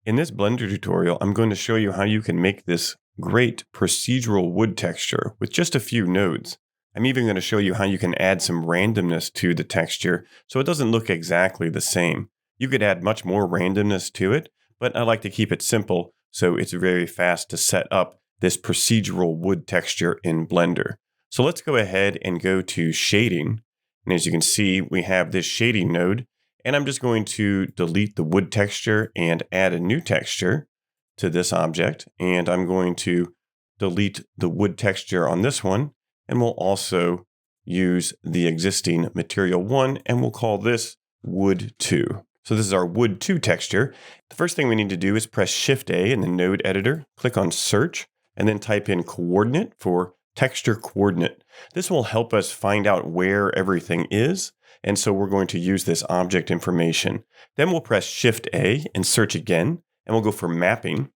In this Blender tutorial, I'm going to show you how you can make this great procedural wood texture with just a few nodes. I'm even going to show you how you can add some randomness to the texture so it doesn't look exactly the same. You could add much more randomness to it, but I like to keep it simple so it's very fast to set up this procedural wood texture in Blender. So let's go ahead and go to shading. And as you can see, we have this shading node. And I'm just going to delete the wood texture and add a new texture to this object. And I'm going to delete the wood texture on this one. And we'll also use the existing material 1, and we'll call this wood 2. So this is our wood 2 texture. The first thing we need to do is press Shift A in the node editor, click on search, and then type in coordinate for texture coordinate. This will help us find out where everything is. And so we're going to use this object information. Then we'll press Shift A and search again, and we'll go for mapping.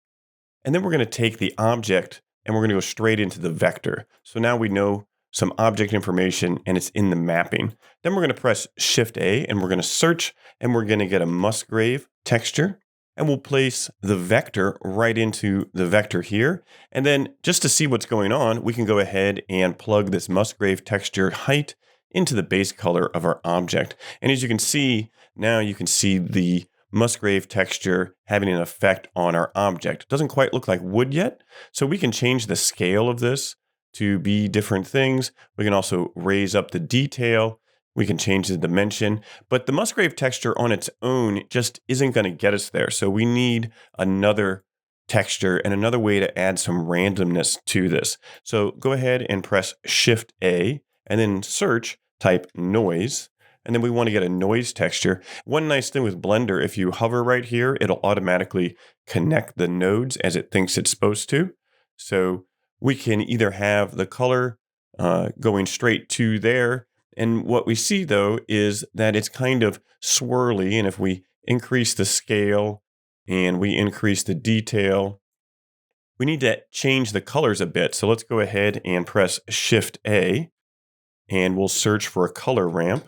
And then we're going to take the object and we're going to go straight into the vector. So now we know some object information and it's in the mapping. Then we're going to press Shift A and we're going to search, and we're going to get a Musgrave texture. And we'll place the vector right into the vector here. And then just to see what's going on, we can go ahead and plug this Musgrave texture height into the base color of our object. And as you can see, now you can see the Musgrave texture having an effect on our object. It doesn't quite look like wood yet, so we can change the scale of this to be different things. We can also raise up the detail. We can change the dimension, but the Musgrave texture on its own just isn't going to get us there. So we need another texture and another way to add some randomness to this. So go ahead and press Shift A and then search, type noise. And then we want to get a noise texture. One nice thing with Blender, if you hover right here, it'll automatically connect the nodes as it thinks it's supposed to. So we can either have the color going straight to there. And what we see, though, is that it's kind of swirly. And if we increase the scale and we increase the detail, we need to change the colors a bit. So let's go ahead and press Shift A, and we'll search for a color ramp.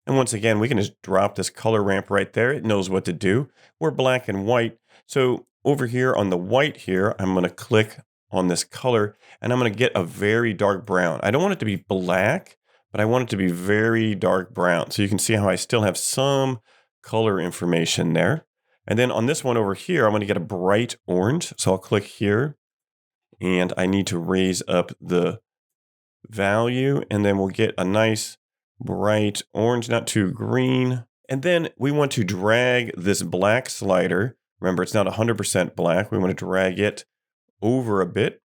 And once again, we can just drop this color ramp right there. It knows what to do. We're black and white. So over here on the white here, I'm going to click on this color, and I'm going to get a very dark brown. I don't want it to be black, but I want it to be very dark brown. So you can see how I still have some color information there. And then on this one over here, I'm going to get a bright orange. So I'll click here, and I need to raise up the value, and then we'll get a nice bright orange, not too green. And then we want to drag this black slider. Remember, it's not 100% black. We want to drag it over a bit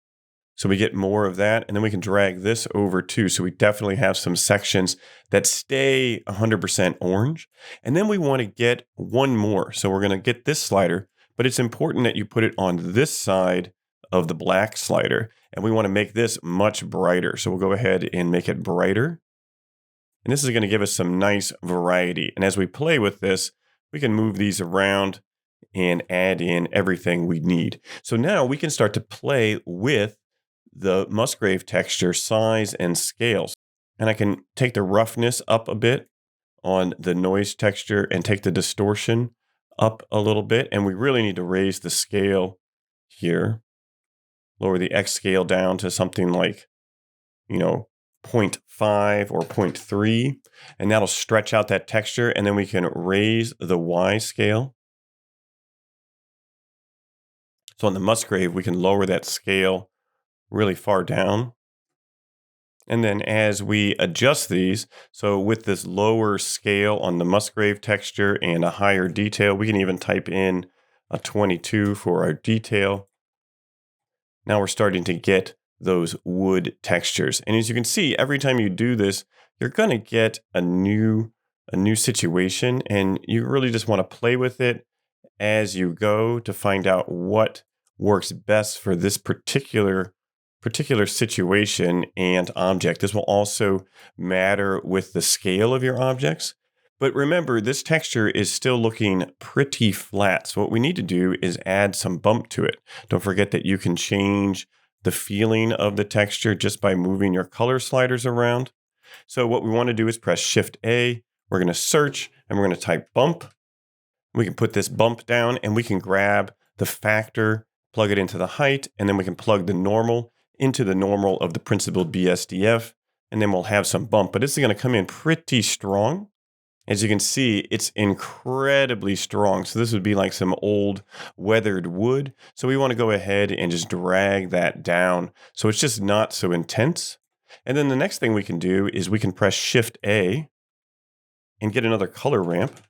so we get more of that. And then we can drag this over too. So we definitely have some sections that stay 100% orange. And then we want to get one more. So we're going to get this slider, but it's important that you put it on this side of the black slider. And we want to make this much brighter. So we'll go ahead and make it brighter. And this is going to give us some nice variety. And as we play with this, we can move these around and add in everything we need. So now we can start to play with the Musgrave texture size and scales. And I can take the roughness up a bit on the noise texture and take the distortion up a little bit. And we really need to raise the scale here. Lower the X scale down to something like, 0.5 or 0.3. And that'll stretch out that texture. And then we can raise the Y scale. So on the Musgrave, we can lower that scale really far down. And then as we adjust these, so with this lower scale on the Musgrave texture and a higher detail, we can even type in a 22 for our detail. Now we're starting to get those wood textures. And as you can see, every time you do this, you're going to get a new situation, and you really just want to play with it as you go to find out what works best for this particular situation and object. This will also matter with the scale of your objects. But remember, this texture is still looking pretty flat. So what we need to do is add some bump to it. Don't forget that you can change the feeling of the texture just by moving your color sliders around. So what we want to do is press Shift A. We're going to search, and we're going to type bump. We can put this bump down, and we can grab the factor, plug it into the height, and then we can plug the normal into the normal of the Principled BSDF, and then we'll have some bump. But this is going to come in pretty strong. As you can see, it's incredibly strong. So this would be like some old weathered wood. So we want to go ahead and just drag that down so it's just not so intense. And then the next thing we can do is we can press Shift A and get another color ramp.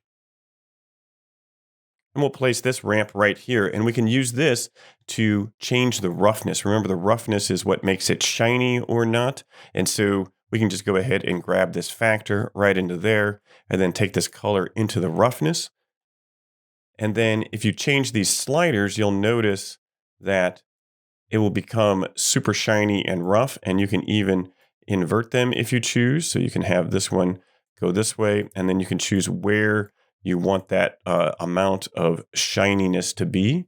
And we'll place this ramp right here, and we can use this to change the roughness. Remember, the roughness is what makes it shiny or not. And so we can just go ahead and grab this factor right into there, and then take this color into the roughness. And then if you change these sliders, you'll notice that it will become super shiny and rough, and you can even invert them if you choose. So you can have this one go this way, and then you can choose where you want that amount of shininess to be.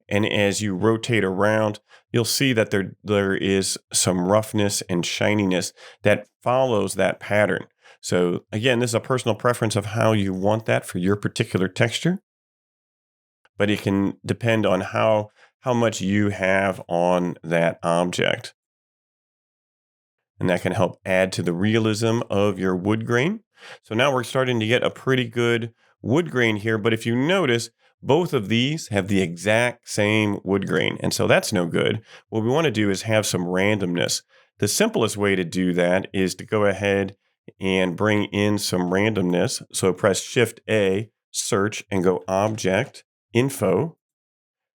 And as you rotate around, you'll see that there is some roughness and shininess that follows that pattern. So again, this is a personal preference of how you want that for your particular texture, but it can depend on how much you have on that object. And that can help add to the realism of your wood grain. So now we're starting to get a pretty good wood grain here, but if you notice, both of these have the exact same wood grain, and so that's no good. What we want to do is have some randomness. The simplest way to do that is to go ahead and bring in some randomness. So press Shift A, search, and go Object, Info.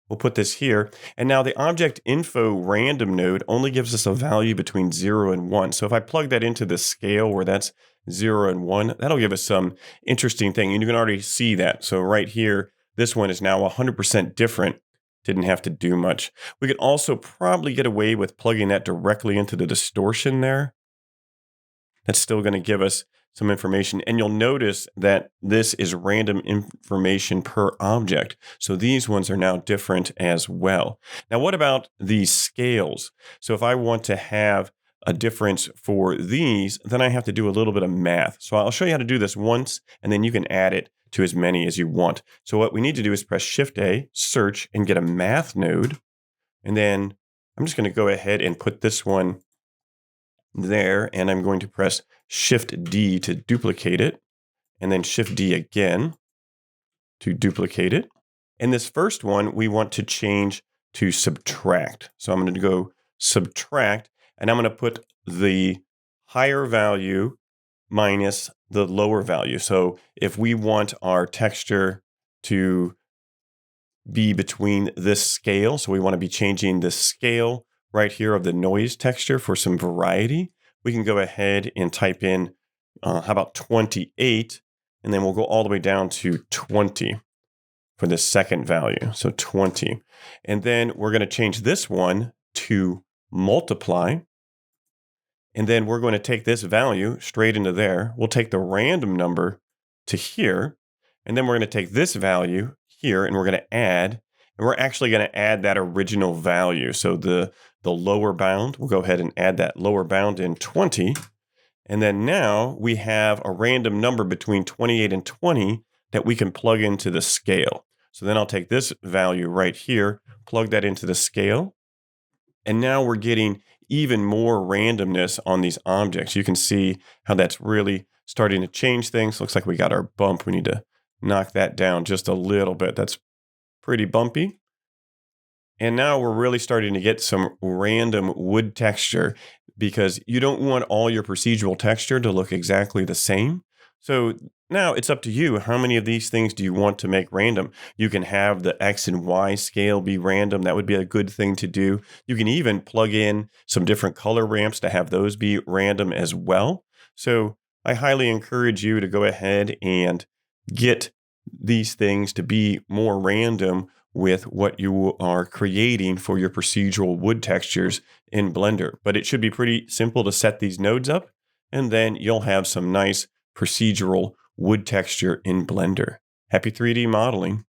We'll put this here. And now the Object Info random node only gives us a value between 0 and 1. So if I plug that into the scale where that's 0 and 1, that'll give us some interesting thing. And you can already see that. So right here, this one is now 100% different. Didn't have to do much. We could also probably get away with plugging that directly into the distortion there. That's still going to give us some information. And you'll notice that this is random information per object. So these ones are now different as well. Now, what about these scales? So if I want to have a difference for these, then I have to do a little bit of math. So I'll show you how to do this once, and then you can add it to as many as you want. So what we need to do is press Shift A, search, and get a math node. And then I'm just going to go ahead and put this one there, and I'm going to press Shift D to duplicate it, and then Shift D again to duplicate it. And this first one, we want to change to subtract. So I'm going to go subtract, and I'm going to put the higher value minus the lower value. So if we want our texture to be between this scale, so we want to be changing the scale right here of the noise texture for some variety, we can go ahead and type in, how about 28, and then we'll go all the way down to 20 for the second value, so 20. And then we're going to change this one to multiply, and then we're going to take this value straight into there. We'll take the random number to here, and then we're going to take this value here, and we're going to add, and we're actually going to add that original value. So the lower bound, we'll go ahead and add that lower bound in 20. And then now we have a random number between 28 and 20 that we can plug into the scale. So then I'll take this value right here, plug that into the scale. And now we're getting even more randomness on these objects. You can see how that's really starting to change things. Looks like we got our bump. We need to knock that down just a little bit. That's pretty bumpy. And now we're really starting to get some random wood texture, because you don't want all your procedural texture to look exactly the same. So now it's up to you. How many of these things do you want to make random? You can have the X and Y scale be random. That would be a good thing to do. You can even plug in some different color ramps to have those be random as well. So I highly encourage you to go ahead and get these things to be more random with what you are creating for your procedural wood textures in Blender. But it should be pretty simple to set these nodes up, and then you'll have some nice procedural wood texture in Blender. Happy 3D modeling.